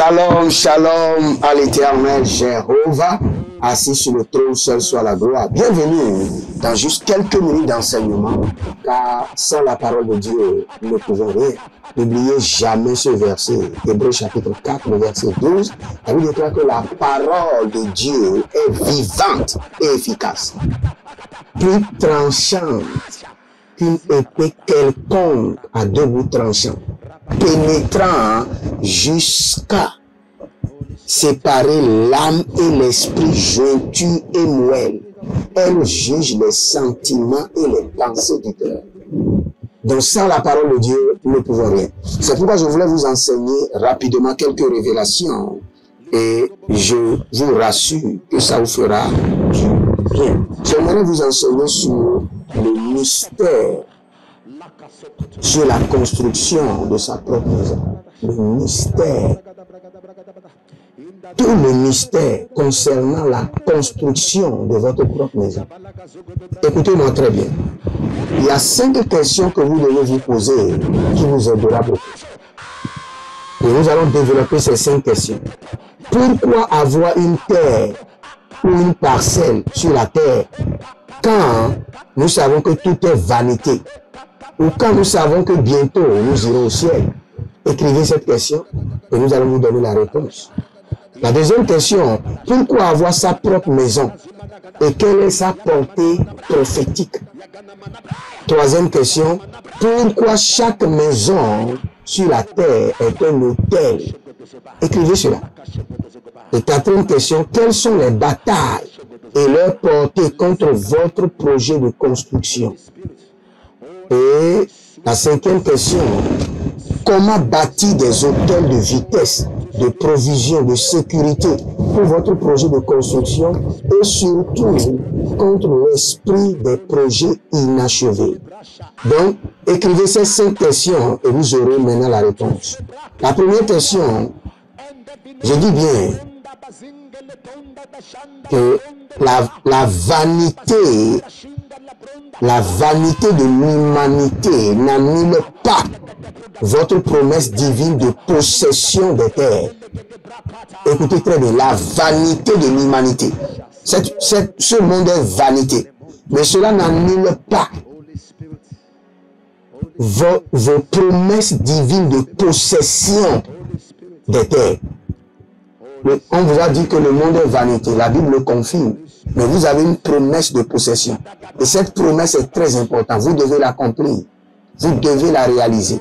Shalom, shalom à l'Éternel Jéhovah, assis sur le trône, seul soit la gloire. Bienvenue dans juste quelques minutes d'enseignement, car sans la parole de Dieu, nous ne pouvons rien. N'oubliez jamais ce verset, Hébreux chapitre 4, le verset 12, la Bible déclare que la parole de Dieu est vivante et efficace, plus tranchante qu'une épée quelconque à deux bouts tranchants, pénétrant jusqu'à séparer l'âme et l'esprit, jointure et moelle. Elle juge les sentiments et les pensées du cœur. Donc sans la parole de Dieu, nous ne pouvons rien. C'est pourquoi je voulais vous enseigner rapidement quelques révélations et je vous rassure que ça vous fera du bien. J'aimerais vous enseigner sur le mystère, sur la construction de sa propre maison. Le mystère, tout le mystère concernant la construction de votre propre maison. Écoutez-moi très bien. Il y a 5 questions que vous devez vous poser qui vous aidera beaucoup. Et nous allons développer ces 5 questions. Pourquoi avoir une terre ou une parcelle sur la terre quand nous savons que tout est vanité? Ou quand nous savons que bientôt nous irons au ciel? Écrivez cette question et nous allons vous donner la réponse. La deuxième question, pourquoi avoir sa propre maison et quelle est sa portée prophétique? Troisième question, pourquoi chaque maison sur la terre est un hôtel? Écrivez cela. Et quatrième question, quelles sont les batailles et leur portée contre votre projet de construction? Et la cinquième question, comment bâtir des hôtels de vitesse, de provision, de sécurité pour votre projet de construction et surtout contre l'esprit des projets inachevés? Donc, écrivez ces 5 questions et vous aurez maintenant la réponse. La première question, je dis bien que la vanité de l'humanité n'annule pas votre promesse divine de possession des terres. Écoutez très bien, la vanité de l'humanité. Ce monde est vanité. Mais cela n'annule pas vos promesses divines de possession des terres. On vous a dit que le monde est vanité. La Bible le confirme. Mais vous avez une promesse de possession. Et cette promesse est très importante. Vous devez l'accomplir. Vous devez la réaliser.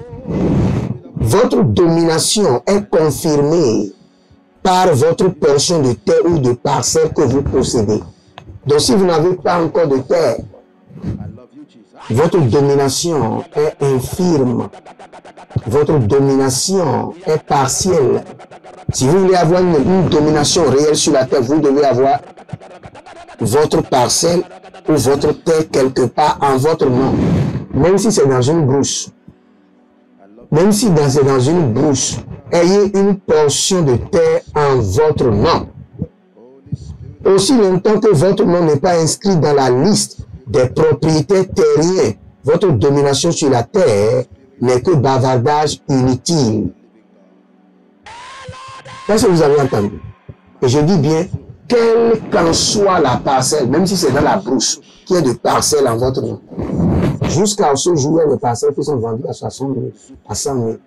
Votre domination est confirmée par votre portion de terre ou de parcelle que vous possédez. Donc si vous n'avez pas encore de terre, votre domination est infirme. Votre domination est partielle. Si vous voulez avoir une domination réelle sur la terre, vous devez avoir votre parcelle ou votre terre quelque part en votre nom. Même si c'est dans une brousse. Même si c'est dans une brousse, ayez une portion de terre en votre nom. Aussi longtemps que votre nom n'est pas inscrit dans la liste des propriétaires terriens, votre domination sur la terre n'est que bavardage inutile. Est-ce que vous avez entendu? Et je dis bien, quelle qu'en soit la parcelle, même si c'est dans la brousse, qu'il y ait de parcelles en votre nom. Jusqu'à ce jour, il y a des parcelles qui sont vendues à 60 000, à 100 000.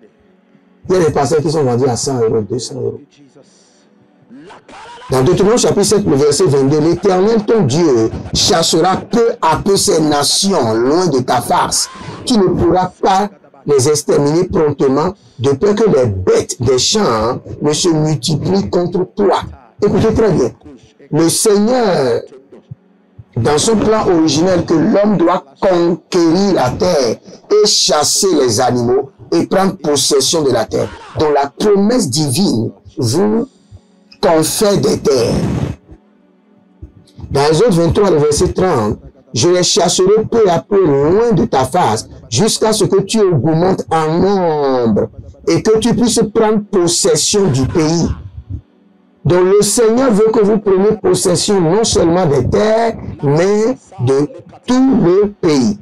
Il y a des parcelles qui sont vendues à 100 €, 200 €. Dans Deutéronome chapitre 7, le verset 22, l'Éternel ton Dieu chassera peu à peu ces nations loin de ta face. Tu ne pourras pas les exterminer promptement, de peur que les bêtes des champs ne se multiplient contre toi. Écoutez très bien. Le Seigneur, dans son plan originel que l'homme doit conquérir la terre et chasser les animaux et prendre possession de la terre. Donc la promesse divine vous confère des terres. Dans Exode 23, le verset 30, je les chasserai peu à peu loin de ta face, jusqu'à ce que tu augmentes en nombre et que tu puisses prendre possession du pays. Donc le Seigneur veut que vous preniez possession non seulement des terres, mais de tout le pays.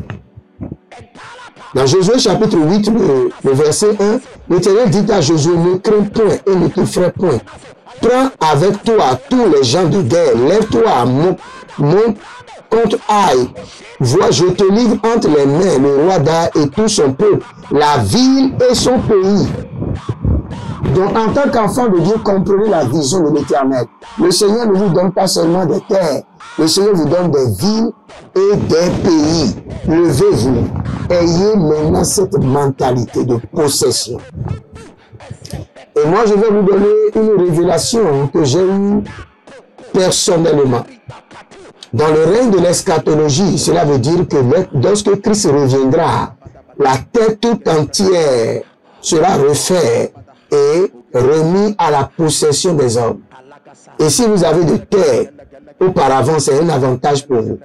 Dans Josué chapitre 8, le verset 1, l'Éternel dit à Josué, ne crains point et ne te ferai point. Prends avec toi tous les gens de guerre, lève-toi, monte contre Aïe. Vois, je te livre entre les mains le roi d'Aï et tout son peuple, la ville et son pays. Donc, en tant qu'enfant de Dieu, comprenez la vision de l'Éternel. Le Seigneur ne vous donne pas seulement des terres. Le Seigneur vous donne des villes et des pays. Levez-vous. Ayez maintenant cette mentalité de possession. Et moi, je vais vous donner une révélation que j'ai eue personnellement. Dans le règne de l'eschatologie, cela veut dire que lorsque Christ reviendra, la terre tout entière sera refaite et remis à la possession des hommes. Et si vous avez des terres, auparavant, c'est un avantage pour vous.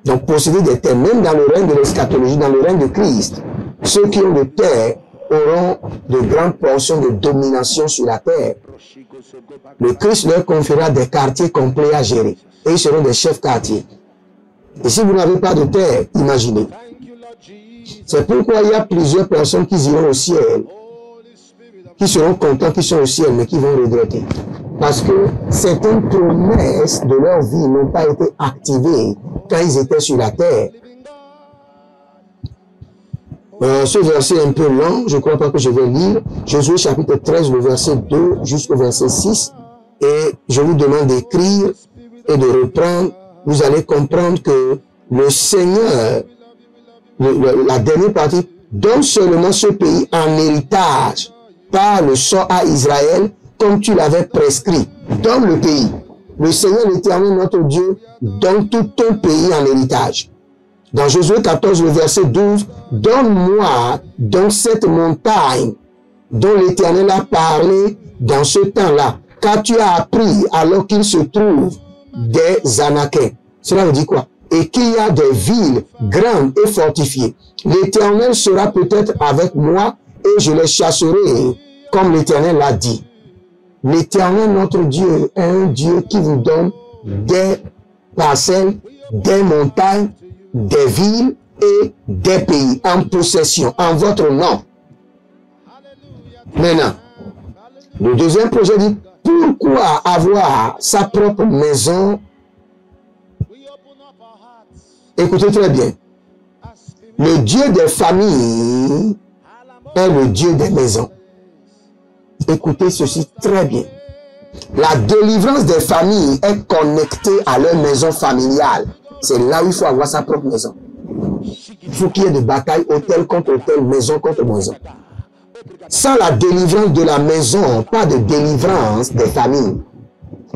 Donc, posséder des terres, même dans le règne de l'eschatologie, dans le règne de Christ, ceux qui ont des terres auront de grandes portions de domination sur la terre. Le Christ leur confiera des quartiers complets à gérer. Et ils seront des chefs quartiers. Et si vous n'avez pas de terre, imaginez. C'est pourquoi il y a plusieurs personnes qui iront au ciel, qui seront contents qu'ils sont au ciel, mais qui vont regretter. Parce que certaines promesses de leur vie n'ont pas été activées quand ils étaient sur la terre. Ce verset est un peu long, je ne crois pas que je vais lire. Josué chapitre 13, le verset 2 jusqu'au verset 6. Et je vous demande d'écrire et de reprendre. Vous allez comprendre que le Seigneur, la dernière partie, donne seulement ce pays en héritage par le sort à Israël, comme tu l'avais prescrit. Donne le pays. Le Seigneur l'Éternel, notre Dieu, donne tout ton pays en héritage. Dans Josué 14, le verset 12, donne-moi donc cette montagne dont l'Éternel a parlé dans ce temps-là, car tu as appris alors qu'il se trouve des Anakiens. Cela veut dire quoi? Et qu'il y a des villes grandes et fortifiées. L'Éternel sera peut-être avec moi et je les chasserai, comme l'Éternel l'a dit. L'Éternel, notre Dieu, est un Dieu qui vous donne des parcelles, des montagnes, des villes et des pays en possession, en votre nom. Maintenant, le deuxième projet dit, pourquoi avoir sa propre maison? Écoutez très bien. Le Dieu des familles est le Dieu des maisons. Écoutez ceci très bien. La délivrance des familles est connectée à leur maison familiale. C'est là où il faut avoir sa propre maison. Il faut qu'il y ait de bataille, hôtel contre hôtel, maison contre maison. Sans la délivrance de la maison, pas de délivrance des familles.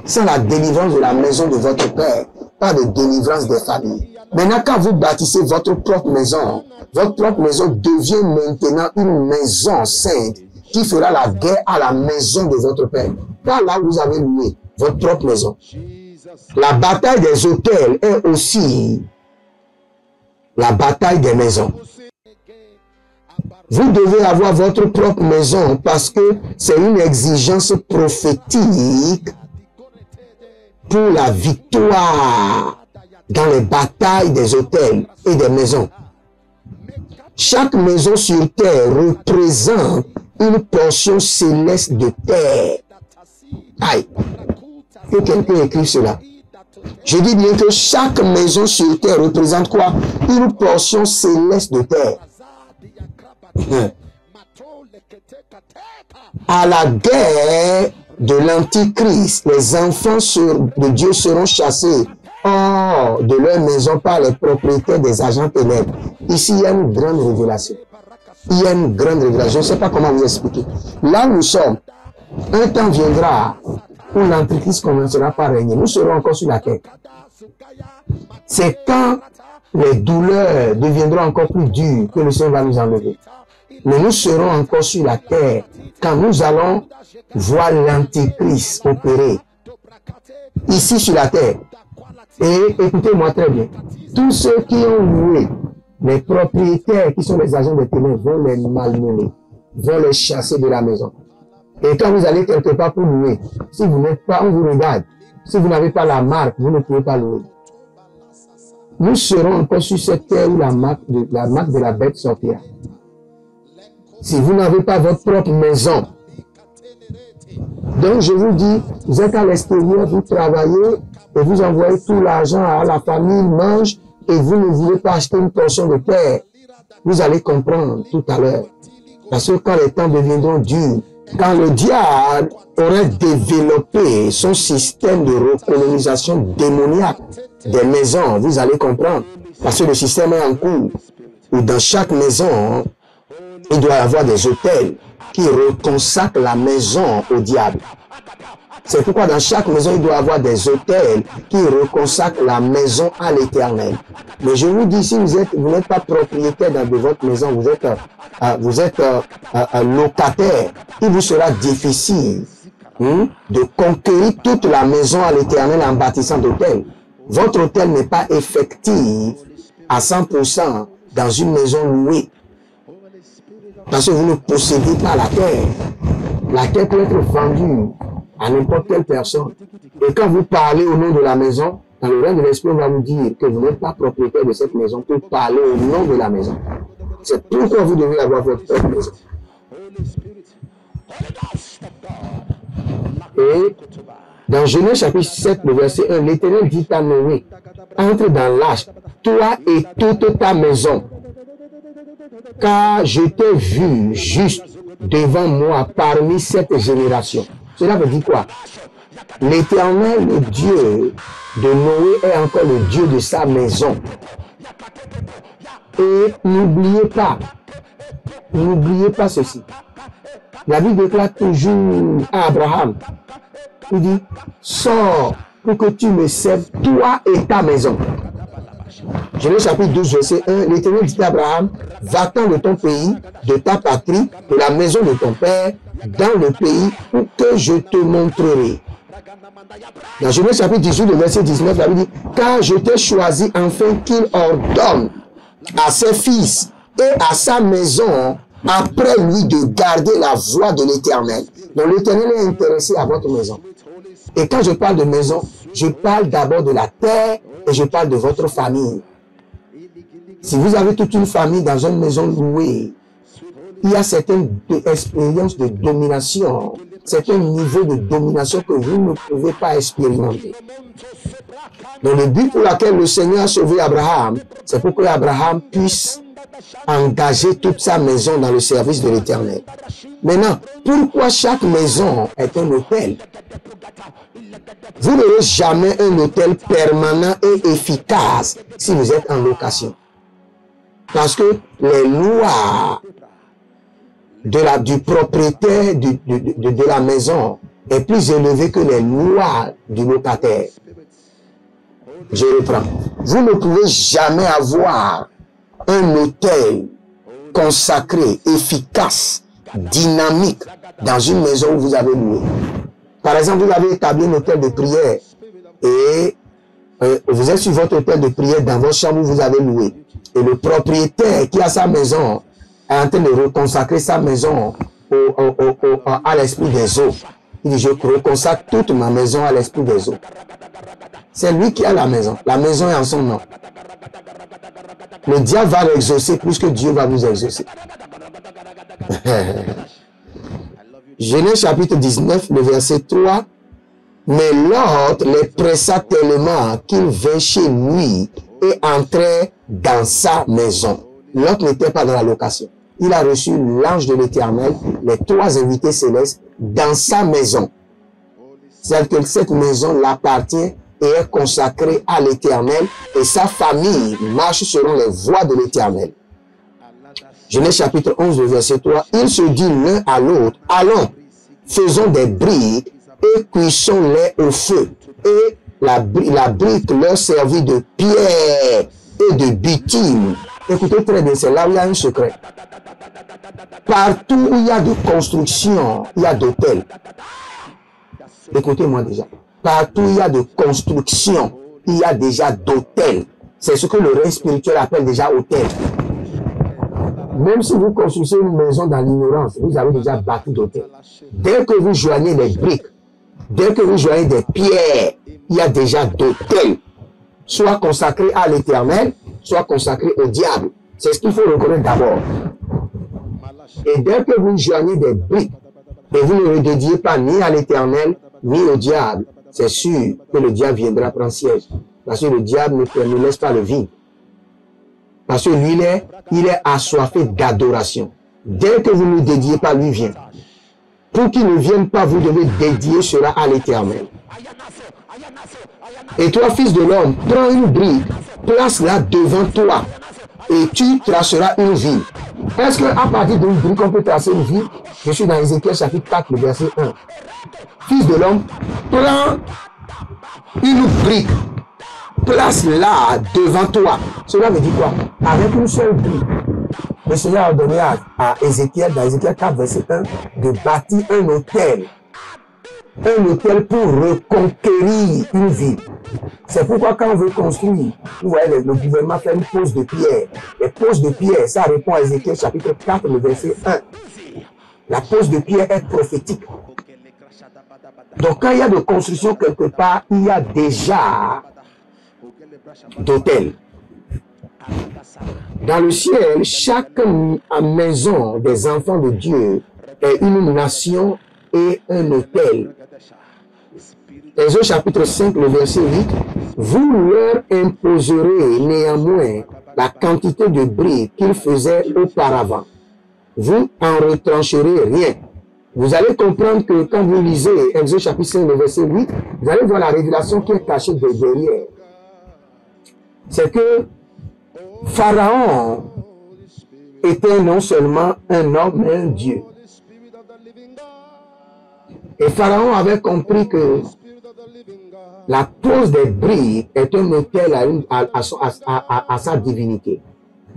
Sans la délivrance de la maison de votre père, pas de délivrance des familles. Maintenant, quand vous bâtissez votre propre maison devient maintenant une maison sainte qui fera la guerre à la maison de votre père. Pas là où vous avez loué votre propre maison. La bataille des hôtels est aussi la bataille des maisons. Vous devez avoir votre propre maison parce que c'est une exigence prophétique pour la victoire dans les batailles des hôtels et des maisons. Chaque maison sur terre représente une portion céleste de terre. Aïe, que quelqu'un écrive cela. Je dis bien que chaque maison sur terre représente quoi? Une portion céleste de terre. À la guerre de l'Antichrist, les enfants de Dieu seront chassés hors de leur maison par les propriétaires des agents ténèbres. Ici, il y a une grande révélation. Il y a une grande révélation. Je ne sais pas comment vous expliquer. Là où nous sommes, un temps viendra où l'Antichrist commencera par régner. Nous serons encore sur la terre. C'est quand les douleurs deviendront encore plus dures que le Seigneur va nous enlever. Mais nous serons encore sur la terre quand nous allons voir l'Antichrist opérer ici sur la terre. Et écoutez-moi très bien. Tous ceux qui ont loué les propriétaires qui sont les agents des ténèbres vont les malmener, vont les chasser de la maison. Et quand vous allez quelque part pour louer, si vous n'êtes pas, on vous regarde. Si vous n'avez pas la marque, vous ne pouvez pas louer. nous serons encore sur cette terre où la marque de la bête sortira. Si vous n'avez pas votre propre maison, donc je vous dis, vous êtes à l'extérieur, vous travaillez et vous envoyez tout l'argent à la famille, mange, et vous ne voulez pas acheter une portion de terre. Vous allez comprendre tout à l'heure. Parce que quand les temps deviendront durs, quand le diable aurait développé son système de recolonisation démoniaque des maisons, vous allez comprendre. Parce que le système est en cours. Où dans chaque maison, il doit y avoir des hôtels qui reconsacrent la maison au diable. C'est pourquoi dans chaque maison, il doit y avoir des hôtels qui reconsacrent la maison à l'Éternel. Mais je vous dis, si vous n'êtes pas propriétaire de votre maison, vous êtes locataire, il vous sera difficile de conquérir toute la maison à l'Éternel en bâtissant d'hôtels. Votre hôtel n'est pas effectif à 100% dans une maison louée. Parce que vous ne possédez pas la terre. La terre peut être vendue à n'importe quelle personne. Et quand vous parlez au nom de la maison, dans le règne de l'esprit, on va vous dire que vous n'êtes pas propriétaire de cette maison pour parler au nom de la maison. C'est pourquoi vous devez avoir votre propre maison. Et dans Genèse chapitre 7, le verset 1, l'Éternel dit à Noé, entre dans l'arche, toi et toute ta maison, car je t'ai vu juste devant moi parmi cette génération. Cela veut dire quoi? L'Éternel, le Dieu de Noé, est encore le Dieu de sa maison. Et n'oubliez pas ceci. La Bible déclare toujours à Abraham, il dit, sors pour que tu me serves, toi et ta maison. Genèse chapitre 12, verset 1, l'Éternel dit à Abraham, va-t'en de ton pays, de ta patrie, de la maison de ton père, dans le pays où que je te montrerai. Dans Genèse chapitre 18, le verset 19, la Bible dit, car je t'ai choisi afin qu'il ordonne à ses fils et à sa maison, après lui, de garder la voie de l'Éternel. Donc l'Éternel est intéressé à votre maison. Et quand je parle de maison, je parle d'abord de la terre et je parle de votre famille. Si vous avez toute une famille dans une maison louée, il y a certaines expériences de domination, certains niveaux de domination que vous ne pouvez pas expérimenter. Donc le but pour lequel le Seigneur a sauvé Abraham, c'est pour que Abraham puisse engager toute sa maison dans le service de l'Éternel. Maintenant, pourquoi chaque maison est un hôtel? Vous n'aurez jamais un hôtel permanent et efficace si vous êtes en location. Parce que les lois du propriétaire de la maison est plus élevée que les lois du locataire. Je reprends. Vous ne pouvez jamais avoir un hôtel consacré, efficace, dynamique dans une maison où vous avez loué. Par exemple, vous avez établi un hôtel de prière et vous êtes sur votre hôtel de prière dans votre chambre où vous avez loué. Et le propriétaire qui a sa maison est en train de reconsacrer sa maison à l'esprit des eaux. Il dit, je reconsacre toute ma maison à l'esprit des eaux. C'est lui qui a la maison. La maison est en son nom. Le diable va l'exaucer plus que Dieu va vous exaucer. Genèse chapitre 19, le verset 3. Mais Lot les pressa tellement qu'il vint chez lui et entrait dans sa maison. Lot n'était pas dans la location. Il a reçu l'ange de l'Éternel, les trois invités célestes, dans sa maison. C'est-à-dire que cette maison l'appartient et est consacrée à l'Éternel et sa famille marche selon les voies de l'Éternel. Genèse chapitre 11, verset 3. Ils se disent l'un à l'autre, allons, faisons des briques et cuissons-les au feu. Et la brique leur servit de pierre et de bitume. Écoutez très bien, c'est là où il y a un secret. Partout où il y a de construction, il y a d'hôtels. Écoutez-moi déjà. Partout où il y a de construction, il y a déjà d'hôtels. C'est ce que le règne spirituel appelle déjà hôtel. Même si vous construisez une maison dans l'ignorance, vous avez déjà bâti d'hôtels. Dès que vous joignez des briques, dès que vous joignez des pierres, il y a déjà d'hôtels. soit consacré à l'Éternel, soit consacré au diable. C'est ce qu'il faut reconnaître d'abord. Et dès que vous joignez des briques, et vous ne le dédiez pas ni à l'Éternel, ni au diable, c'est sûr que le diable viendra prendre siège. Parce que le diable ne laisse pas le vide. Parce que lui, il est assoiffé d'adoration. Dès que vous ne le dédiez pas, lui vient. Pour qu'il ne vienne pas, vous devez dédier cela à l'Éternel. Et toi, fils de l'homme, prends une brique, place-la devant toi, et tu traceras une ville. Est-ce qu'à partir d'une brique, on peut tracer une ville? Je suis dans Ézéchiel chapitre 4, le verset 1. Fils de l'homme, prends une brique, place-la devant toi. Cela veut dire quoi? Avec une seule brique, le Seigneur a donné à Ézéchiel, dans Ézéchiel 4, verset 1, de bâtir un hôtel. Un hôtel pour reconquérir une ville. C'est pourquoi quand on veut construire, vous voyez, le gouvernement fait une pose de pierre. Les poses de pierre, ça répond à Ézéchiel chapitre 4, le verset 1. La pose de pierre est prophétique. Donc quand il y a de construction quelque part, il y a déjà d'hôtel. Dans le ciel, chaque maison des enfants de Dieu est une nation et un hôtel. Exode chapitre 5, le verset 8. Vous leur imposerez néanmoins la quantité de briques qu'ils faisaient auparavant. Vous en retrancherez rien. Vous allez comprendre que quand vous lisez Exode chapitre 5, le verset 8, vous allez voir la révélation qui est cachée derrière. C'est que Pharaon était non seulement un homme, mais un Dieu. Et Pharaon avait compris que la pose des briques est un hôtel à sa divinité.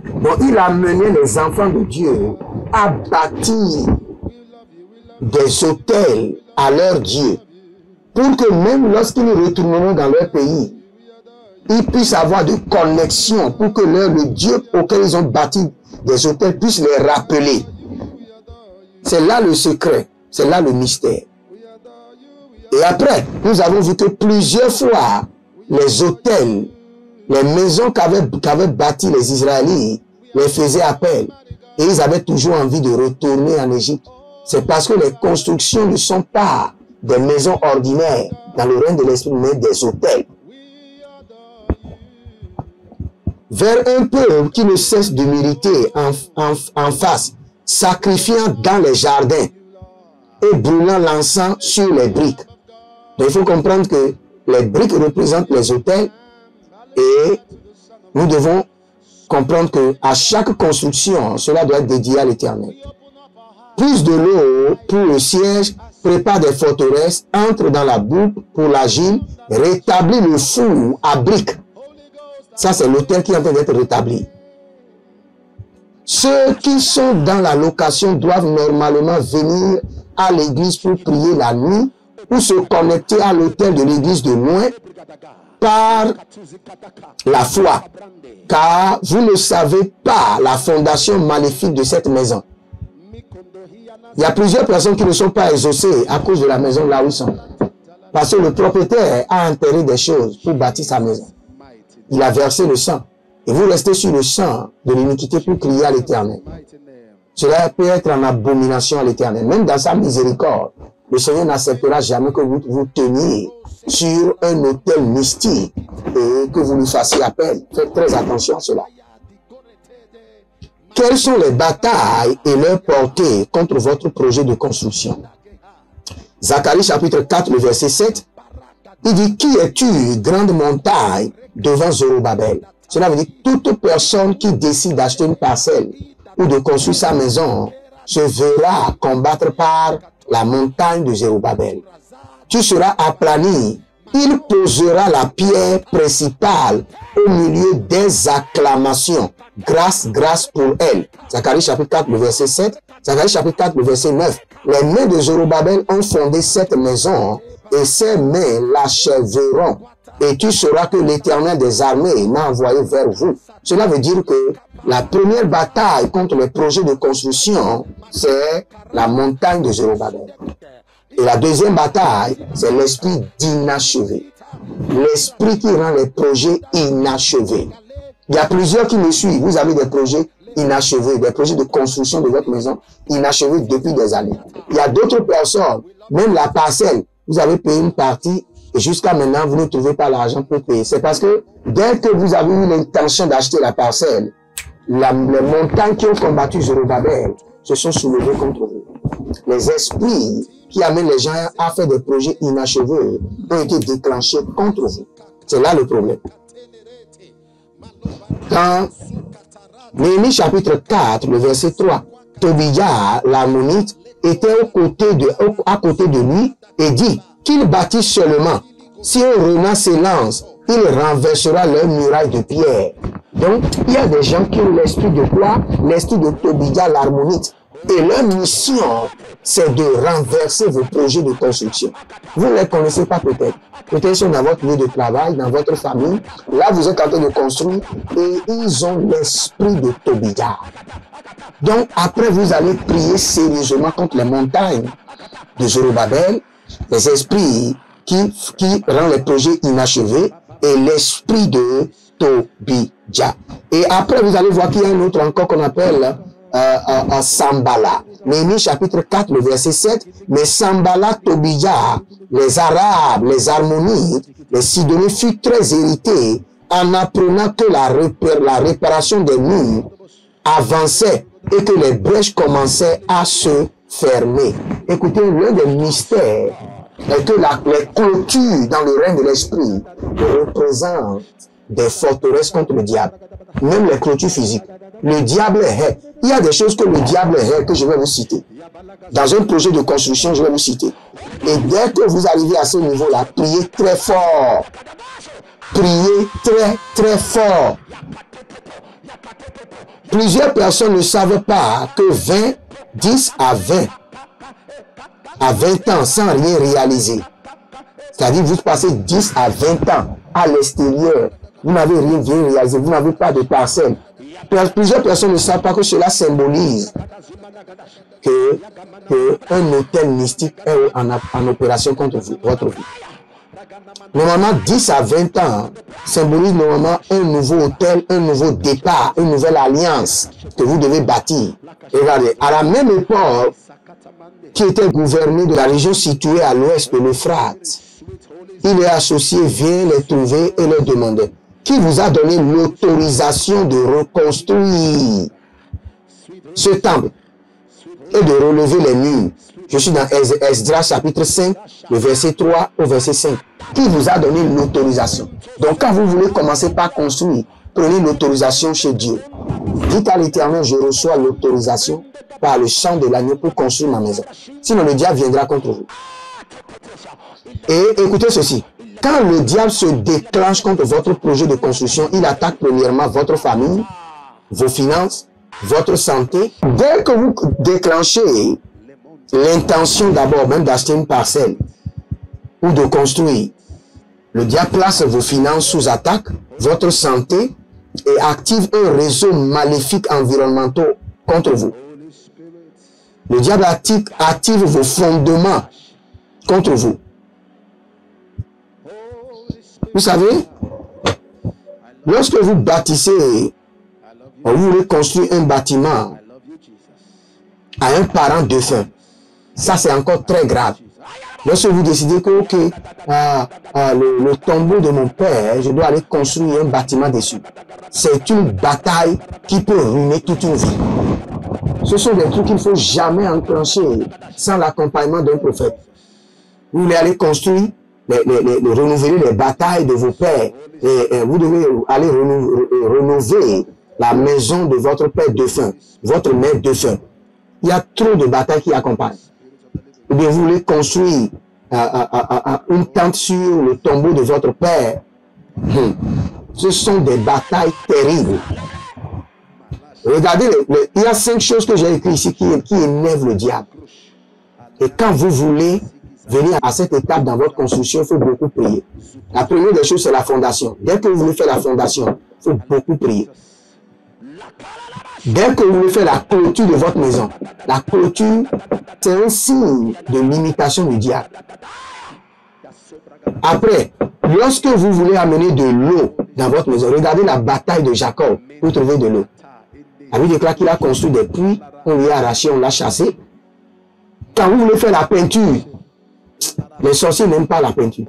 Donc il a mené les enfants de Dieu à bâtir des hôtels à leur Dieu, pour que même lorsqu'ils retourneront dans leur pays, ils puissent avoir de connexion, pour que le Dieu auquel ils ont bâti des hôtels puisse les rappeler. C'est là le secret, c'est là le mystère. Et après, nous avons vu que plusieurs fois, les hôtels, les maisons qu'avaient bâties les Israélites, les faisaient appel. Et ils avaient toujours envie de retourner en Égypte. C'est parce que les constructions ne sont pas des maisons ordinaires dans le règne de l'esprit, mais des hôtels. Vers un peuple qui ne cesse de mériter en face, sacrifiant dans les jardins et brûlant l'encens sur les briques. Donc il faut comprendre que les briques représentent les hôtels et nous devons comprendre qu'à chaque construction, cela doit être dédié à l'Éternel. Puise de l'eau pour le siège, prépare des forteresses, entre dans la boucle pour l'agile, rétablit le four à briques. Ça, c'est l'hôtel qui est en train d'être rétabli. Ceux qui sont dans la location doivent normalement venir à l'église pour prier la nuit ou se connecter à l'hôtel de l'église de loin par la foi. Car vous ne savez pas la fondation maléfique de cette maison. Il y a plusieurs personnes qui ne sont pas exaucées à cause de la maison là où ils sont. Parce que le propriétaire a enterré des choses pour bâtir sa maison. Il a versé le sang. Et vous restez sur le sang de l'iniquité pour crier à l'Éternel. Cela peut être en abomination à l'Éternel. Même dans sa miséricorde, le Seigneur n'acceptera jamais que vous teniez sur un autel mystique et que vous lui fassiez appel. Faites très attention à cela. Quelles sont les batailles et leur portée contre votre projet de construction? Zacharie chapitre 4, le verset 7, il dit, qui es-tu, grande montagne, devant Zorobabel? Cela veut dire toute personne qui décide d'acheter une parcelle ou de construire sa maison se verra combattre par la montagne de Zorobabel. Tu seras aplani. Il posera la pierre principale au milieu des acclamations. Grâce, grâce pour elle. Zacharie chapitre 4, le verset 7. Zacharie chapitre 4, le verset 9. Les mains de Zorobabel ont fondé cette maison et ses mains l'achèveront. Et tu sauras que l'Éternel des armées m'a envoyé vers vous. Cela veut dire que la première bataille contre les projets de construction, c'est la montagne de Zorobabel. Et la deuxième bataille, c'est l'esprit d'inachevé. l'esprit qui rend les projets inachevés. Il y a plusieurs qui me suivent. Vous avez des projets inachevés, des projets de construction de votre maison inachevés depuis des années. Il y a d'autres personnes, même la parcelle, vous avez payé une partie et jusqu'à maintenant, vous ne trouvez pas l'argent pour payer. C'est parce que dès que vous avez eu l'intention d'acheter la parcelle, les montagnes qui ont combattu Zorobabel se sont soulevées contre vous. Les esprits qui amènent les gens à faire des projets inachevés ont été déclenchés contre vous. C'est là le problème. Dans Néhémie chapitre 4, le verset 3, Tobia, l'ammonite, était à côté de lui et dit qu'il bâtisse seulement. Si un renard s'élance, il renversera leur muraille de pierre. Donc, il y a des gens qui ont l'esprit de quoi? L'esprit de Tobia, l'harmonite. Et leur mission, c'est de renverser vos projets de construction. Vous ne les connaissez pas peut-être. Peut-être ils sont dans votre lieu de travail, dans votre famille. Là, vous êtes en train de construire et ils ont l'esprit de Tobia. Donc, après, vous allez prier sérieusement contre les montagnes de Zorobabel, les esprits qui rendent les projets inachevés et l'esprit de Tobia. Et après, vous allez voir qu'il y a un autre encore qu'on appelle Sambala. Néhémie chapitre 4, le verset 7. Mais Sambala, Tobia, les Arabes, les Harmonites, les Sidoniens furent très irrités en apprenant que la réparation des murs avançait et que les brèches commençaient à se fermer. Écoutez, l'un des mystères est que les clôtures dans le règne de l'esprit représentent des forteresses contre le diable. Même les clôtures physiques. Le diable est. Il y a des choses que le diable est que je vais vous citer. Dans un projet de construction, je vais vous citer. Et dès que vous arrivez à ce niveau-là, priez très fort. Priez très, très fort. Plusieurs personnes ne savent pas que 10 à 20 ans sans rien réaliser. C'est-à-dire vous passez 10 à 20 ans à l'extérieur. Vous n'avez rien bien réalisé. Vous n'avez pas de parcelle. Plusieurs personnes ne savent pas que cela symbolise qu'un hôtel mystique est en opération contre vous, votre vie. Normalement, 10 à 20 ans symbolise normalement un nouveau hôtel, un nouveau départ, une nouvelle alliance que vous devez bâtir. Regardez, à la même époque, qui était gouverné de la région située à l'ouest de l'Euphrate, il est associé, vient les trouver et leur demander qui vous a donné l'autorisation de reconstruire ce temple et de relever les murs. Je suis dans Esdras chapitre 5, le verset 3 au verset 5. Qui vous a donné l'autorisation? Donc quand vous voulez commencer par construire, prenez l'autorisation chez Dieu. Dites à l'Éternel, je reçois l'autorisation par le sang de l'agneau pour construire ma maison. Sinon le diable viendra contre vous. Et écoutez ceci. Quand le diable se déclenche contre votre projet de construction, il attaque premièrement votre famille, vos finances, votre santé. Dès que vous déclenchez l'intention d'abord même d'acheter une parcelle ou de construire, le diable place vos finances sous attaque, votre santé et active un réseau maléfique environnemental contre vous. Le diable active vos fondements contre vous. Vous savez, lorsque vous bâtissez, vous voulez construire un bâtiment à un parent défunt, ça c'est encore très grave. Lorsque vous décidez que le tombeau de mon père, je dois aller construire un bâtiment dessus, c'est une bataille qui peut ruiner toute une vie. Ce sont des trucs qu'il ne faut jamais enclencher sans l'accompagnement d'un prophète. Vous voulez aller construire, renouveler les batailles de vos pères. Et vous devez aller rénover la maison de votre père défunt, votre mère défunt. Il y a trop de batailles qui accompagnent. Ou bien vous voulez construire une tente sur le tombeau de votre père. Ce sont des batailles terribles. Regardez, il y a 5 choses que j'ai écrites ici qui énervent le diable. Et quand vous voulez venir à cette étape dans votre construction, il faut beaucoup prier. La première des choses, c'est la fondation. Dès que vous voulez faire la fondation, il faut beaucoup prier. Dès que vous voulez faire la clôture de votre maison, la clôture, c'est un signe de limitation du diable. Après, Lorsque vous voulez amener de l'eau dans votre maison, regardez la bataille de Jacob pour trouver de l'eau. La Bible déclare qu'il a construit des puits, on lui a arraché, on l'a chassé. Quand vous voulez faire la peinture, les sorciers n'aiment pas la peinture.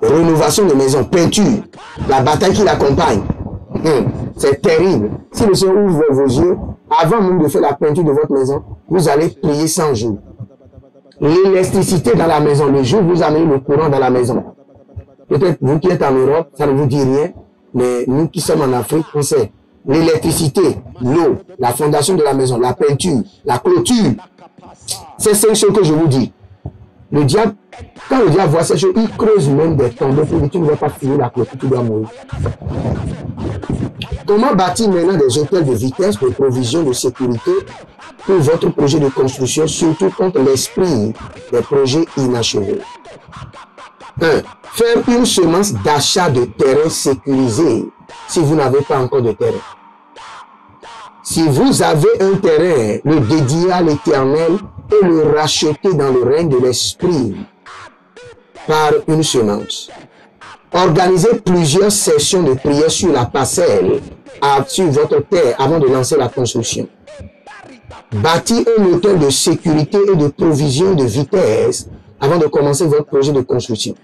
Rénovation de maison, peinture, la bataille qui l'accompagne. C'est terrible. Si le Seigneur ouvre vos yeux, avant même de faire la peinture de votre maison, vous allez prier 100 jours. L'électricité dans la maison, le jour où vous amenez le courant dans la maison. Peut-être vous qui êtes en Europe, ça ne vous dit rien, mais nous qui sommes en Afrique, on sait. L'électricité, l'eau, la fondation de la maison, la peinture, la clôture. C'est 5 choses que je vous dis. Le diable, quand le diable voit ces choses, il creuse même des tombeaux pour dire tu ne vas pas finir la clôture, tu dois mourir. Comment bâtir maintenant des hôtels de vitesse, de provision, de sécurité pour votre projet de construction, surtout contre l'esprit des projets inachevés? 1. Faire une semence d'achat de terrain sécurisé si vous n'avez pas encore de terrain. Si vous avez un terrain, le dédier à l'Éternel et le racheter dans le règne de l'Esprit par une semence. Organisez plusieurs sessions de prière sur la parcelle, sur votre terre avant de lancer la construction. Bâtir un hôtel de sécurité et de provision de vitesse avant de commencer votre projet de construction.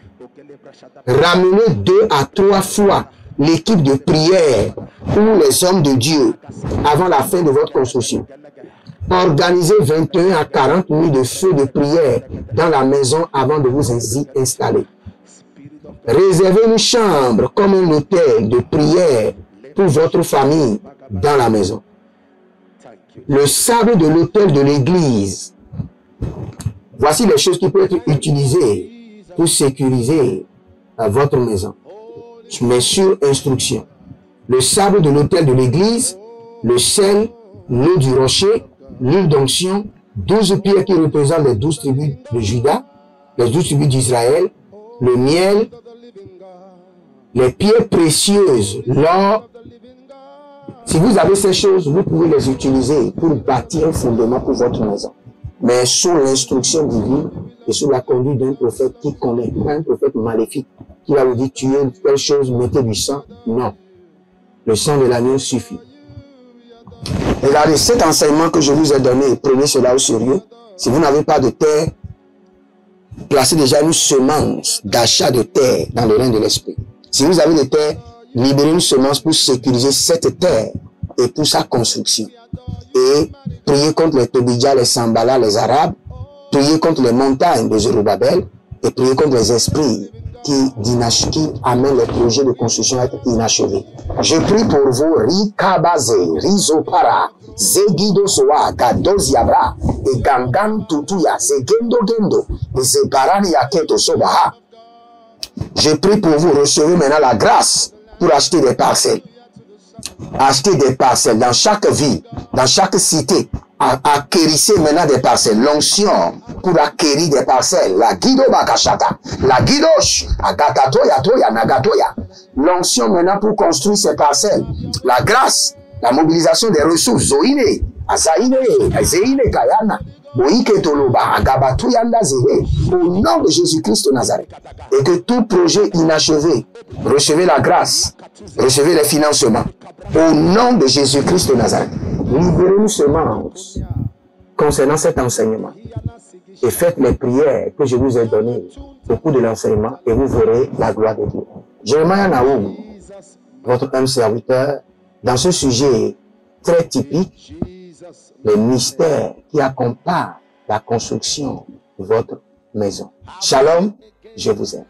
Ramenez 2 à 3 fois l'équipe de prière ou les hommes de Dieu avant la fin de votre construction. Organisez 21 à 40 nuits de feu de prière dans la maison avant de vous y installer. Réservez une chambre comme un hôtel de prière pour votre famille dans la maison. Le sable de l'hôtel de l'église. Voici les choses qui peuvent être utilisées pour sécuriser votre maison. Mais sur instruction. Le sable de l'hôtel de l'église, le sel, l'eau du rocher, l'huile d'onction, 12 pierres qui représentent les 12 tribus de Juda, les 12 tribus d'Israël, le miel, les pierres précieuses, l'or. Si vous avez ces choses, vous pouvez les utiliser pour bâtir un fondement pour votre maison. Mais sous l'instruction divine et sous la conduite d'un prophète qui connaît, pas un prophète maléfique qui va vous dire tuez telle chose, mettez du sang. Non. Le sang de l'agneau suffit. Regardez, cet enseignement que je vous ai donné, prenez cela au sérieux. Si vous n'avez pas de terre, placez déjà une semence d'achat de terre dans le règne de l'esprit. Si vous avez des terres, libérez une semence pour sécuriser cette terre et pour sa construction. Et priez contre les Tobidja, les Sambala, les Arabes, priez contre les montagnes de Zerubabel et priez contre les esprits qui amènent les projets de construction à être inachevés. Je prie pour vous, Rikabaze, Rizopara, Zegido Soa, Gadoziabra, et Gangan Tutuya, Zegendo Gendo, et Zebarani Yaketo Sobaha. Je prie pour vous, recevez maintenant la grâce pour acheter des parcelles. Acheter des parcelles dans chaque ville, dans chaque cité. Acquérissez maintenant des parcelles. L'onction pour acquérir des parcelles. La Guido Bakashata. La Guidosh. Agatatoya Toya Nagatoya. L'onction maintenant pour construire ces parcelles. La grâce. La mobilisation des ressources. Zoine. Azaine. Azeine Kayana. Boike Toloba. Agabatuyanda Zere. Au nom de Jésus-Christ de Nazareth. Et que tout projet inachevé, recevez la grâce. Recevez les financements. Au nom de Jésus-Christ de Nazareth. Libérez une semence concernant cet enseignement et faites les prières que je vous ai données au cours de l'enseignement et vous verrez la gloire de Dieu. Jeremiah Naoum, votre homme serviteur, dans ce sujet très typique, les mystères qui accompagnent la construction de votre maison. Shalom, je vous aime.